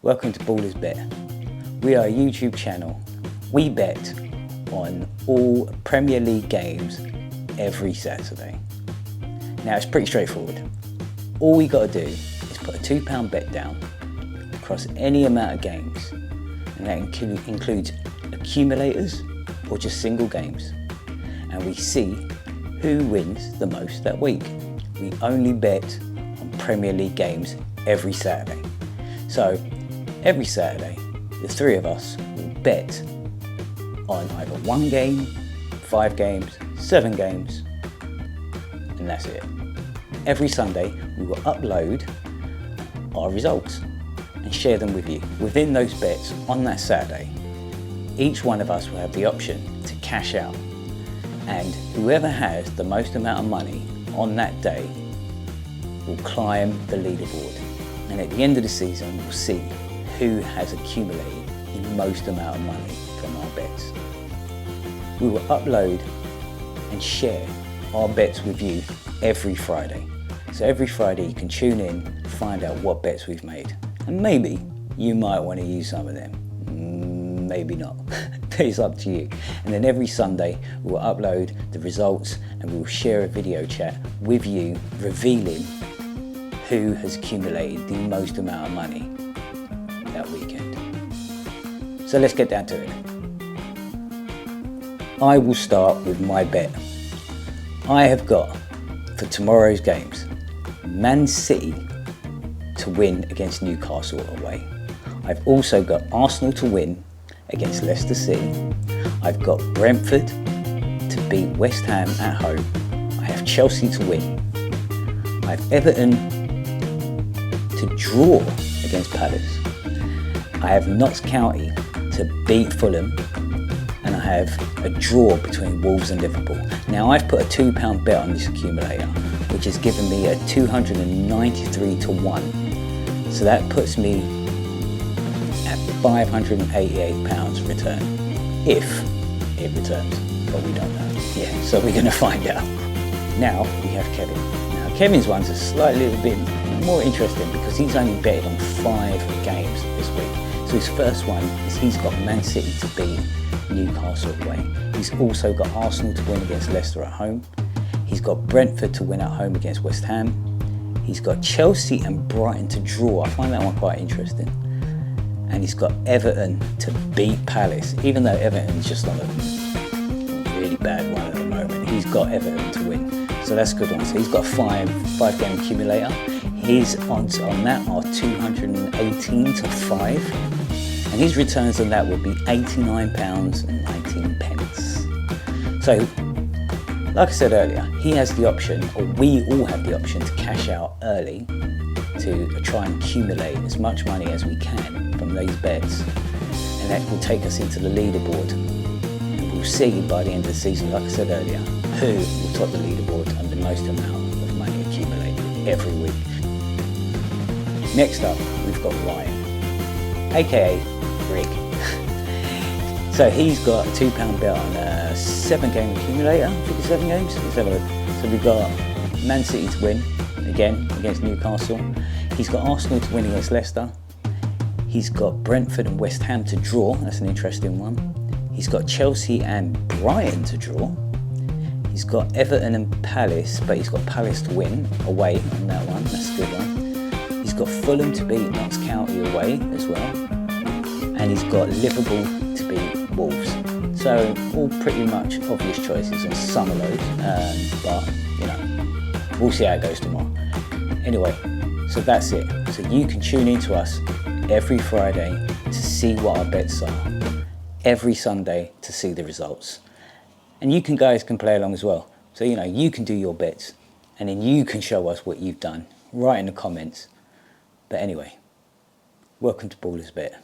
Welcome to Ballers Bet. We are a YouTube channel. We bet on all Premier League games every Saturday. Now it's pretty straightforward. All we got to do is put a £2 bet down across any amount of games, and that includes accumulators or just single games, and we see who wins the most that week. We only bet on Premier League games every Saturday. So every Saturday, the three of us will bet on either one game, 5 games, 7 games, and that's it. Every Sunday, we will upload our results and share them with you. Within those bets on that Saturday, each one of us will have the option to cash out, and whoever has the most amount of money on that day will climb the leaderboard. And at the end of the season, we'll see who has accumulated the most amount of money from our bets. We will upload and share our bets with you every Friday. So every Friday you can tune in, find out what bets we've made. And maybe you might want to use some of them. Maybe not. It's up to you. And then every Sunday we'll upload the results and we'll share a video chat with you revealing who has accumulated the most amount of money that weekend. So let's get down to it. I will start with my bet. I have got, for tomorrow's games, Man City to win against Newcastle away. I've also got Arsenal to win against Leicester City. I've got Brentford to beat West Ham at home. I have Chelsea to win. I have Everton to draw against Palace. I have Notts County to beat Fulham, and I have a draw between Wolves and Liverpool. Now I've put a £2 bet on this accumulator, which has given me a 293 to 1. So that puts me at £588 return, if it returns, but we don't know. Yeah, so we're going to find out. Now we have Kevin. Now Kevin's one's a slightly little bit more interesting because he's only betted on 5 games this week. So his first one is he's got Man City to beat Newcastle away. He's also got Arsenal to win against Leicester at home. He's got Brentford to win at home against West Ham. He's got Chelsea and Brighton to draw. I find that one quite interesting. And he's got Everton to beat Palace. Even though Everton's just on a really bad one at the moment, he's got Everton to win. So that's a good one. So he's got a 5 game accumulator. His odds on that are 218 to 5. And his returns on that would be £89.19. So, like I said earlier, he has the option, or we all have the option, to cash out early to try and accumulate as much money as we can from those bets. And that will take us into the leaderboard. And we'll see by the end of the season, like I said earlier, who will top the leaderboard and the most amount of money accumulated every week. Next up, we've got Ryan, aka Rick. So he's got a £2 bet on a 7 game accumulator. I think it's 7 games. Let's have a look. So we've got Man City to win again against Newcastle. He's got Arsenal to win against Leicester. He's got Brentford and West Ham to draw. That's an interesting one. He's got Chelsea and Brighton to draw. He's got Everton and Palace, but he's got Palace to win away on that one. That's a good one. He's got Fulham to beat Notts County away as well. And he's got Liverpool to beat Wolves. So all pretty much obvious choices on some of those, but you know, we'll see how it goes tomorrow. Anyway, so that's it. So you can tune in to us every Friday to see what our bets are, every Sunday to see the results. And you guys can play along as well. So you know, you can do your bets and then you can show us what you've done right in the comments. But anyway, welcome to Ballers Bet.